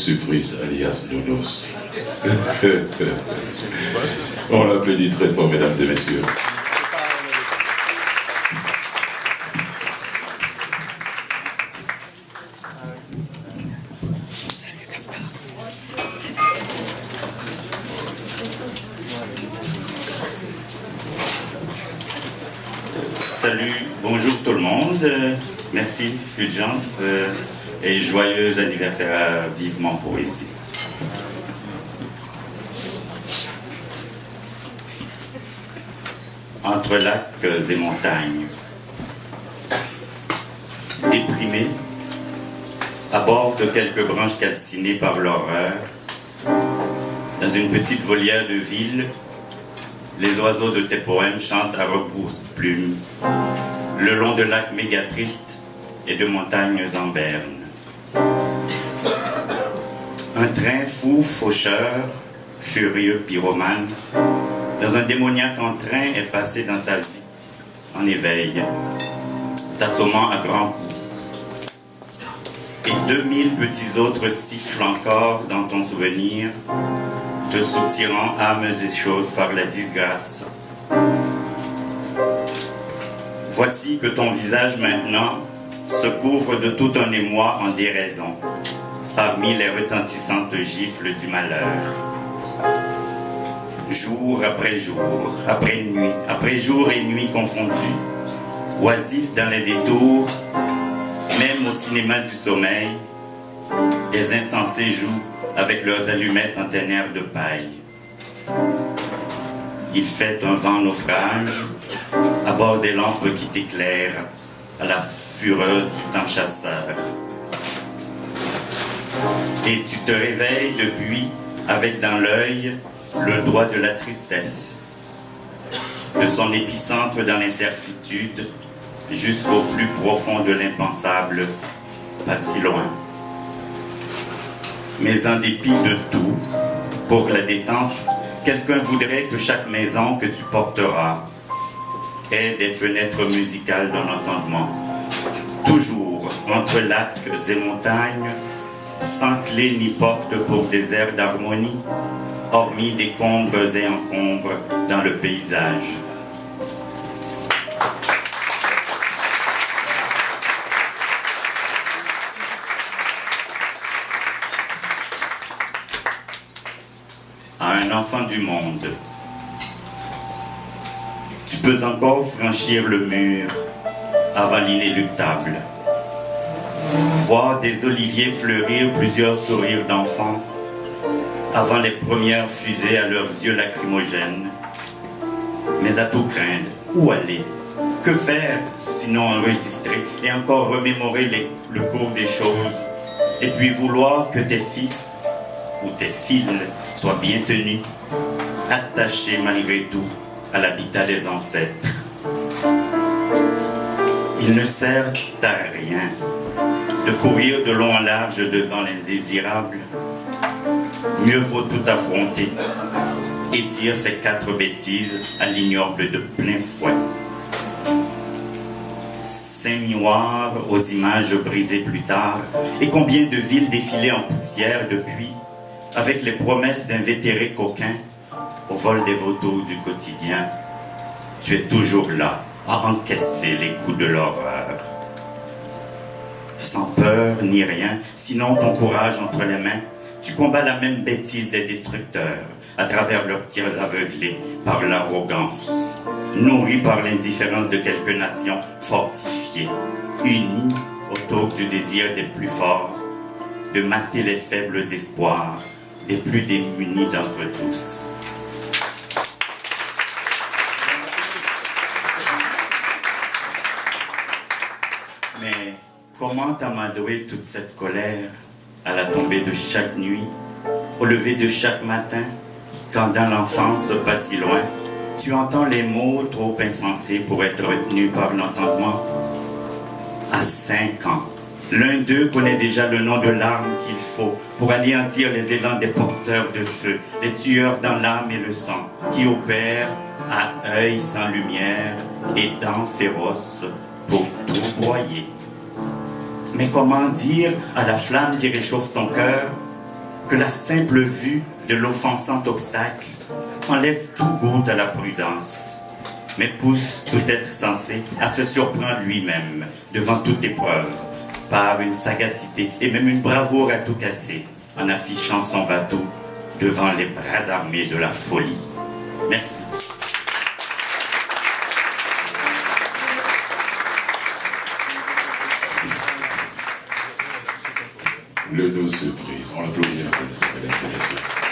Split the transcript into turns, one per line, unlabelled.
surprise alias Nounos. On l'applaudit très fort, mesdames et messieurs.
Salut, bonjour tout le monde, merci Fulgence et joyeux anniversaire à Vivement Poésie. Entre lacs et montagnes, déprimé, à bord de quelques branches calcinées par l'horreur, dans une petite volière de ville, les oiseaux de tes poèmes chantent à repousse-plumes, le long de lacs méga tristes et de montagnes en berne. Un train fou, faucheur, furieux, pyromane, dans un démoniaque entrain est passé dans ta vie, en éveil, t'assommant à grands coups. Et 2000 petits autres sifflent encore dans ton souvenir, te soutirant âmes et choses par la disgrâce. Voici que ton visage maintenant se couvre de tout un émoi en déraison, parmi les retentissantes gifles du malheur. Jour après nuit, après jour et nuit confondus, oisifs dans les détours, même au cinéma du sommeil, des insensés jouent avec leurs allumettes en ténèbres de paille. Il fait un vent naufrage à bord des lampes qui t'éclairent à la fureur du temps chasseur. Et tu te réveilles depuis avec dans l'œil le doigt de la tristesse, de son épicentre dans l'incertitude jusqu'au plus profond de l'impensable, pas si loin. Mais en dépit de tout, pour la détente, quelqu'un voudrait que chaque maison que tu porteras ait des fenêtres musicales d'un entendement. Toujours entre lacs et montagnes, sans clé ni porte pour des airs d'harmonie, hormis des combres et encombres dans le paysage. À un enfant du monde, tu peux encore franchir le mur avant l'inéluctable, voir des oliviers fleurir plusieurs sourires d'enfants avant les premières fusées à leurs yeux lacrymogènes. Mais à tout craindre, où aller? Que faire sinon enregistrer et encore remémorer le cours des choses, et puis vouloir que tes fils ou tes fils soient bien tenus, attachés malgré tout à l'habitat des ancêtres. Il ne sert à rien de courir de long en large devant l'indésirable. Mieux vaut tout affronter et dire ces 4 bêtises à l'ignoble de plein fouet. 5 miroirs aux images brisées plus tard, et combien de villes défilées en poussière depuis, avec les promesses d'invétérés coquins au vol des vautours du quotidien. Tu es toujours là à encaisser les coups de l'horreur. Sans peur ni rien, sinon ton courage entre les mains, tu combats la même bêtise des destructeurs à travers leurs tirs aveuglés par l'arrogance, nourris par l'indifférence de quelques nations fortifiées, unies autour du désir des plus forts, de mater les faibles espoirs des plus démunis d'entre tous. Mais comment amadouer toute cette colère à la tombée de chaque nuit, au lever de chaque matin, quand dans l'enfance, pas si loin, tu entends les mots trop insensés pour être retenus par l'entendement? À 5 ans, l'un d'eux connaît déjà le nom de l'arme qu'il faut pour anéantir les élans des porteurs de feu, les tueurs dans l'âme et le sang, qui opèrent à œil sans lumière et dents féroces pour tout broyer. Mais comment dire à la flamme qui réchauffe ton cœur que la simple vue de l'offensant obstacle enlève tout goût à la prudence, mais pousse tout être sensé à se surprendre lui-même devant toute épreuve, par une sagacité et même une bravoure à tout casser, en affichant son bateau devant les bras armés de la folie. Merci.
Le no se brise. On l'applaudit un peu, mesdames et messieurs.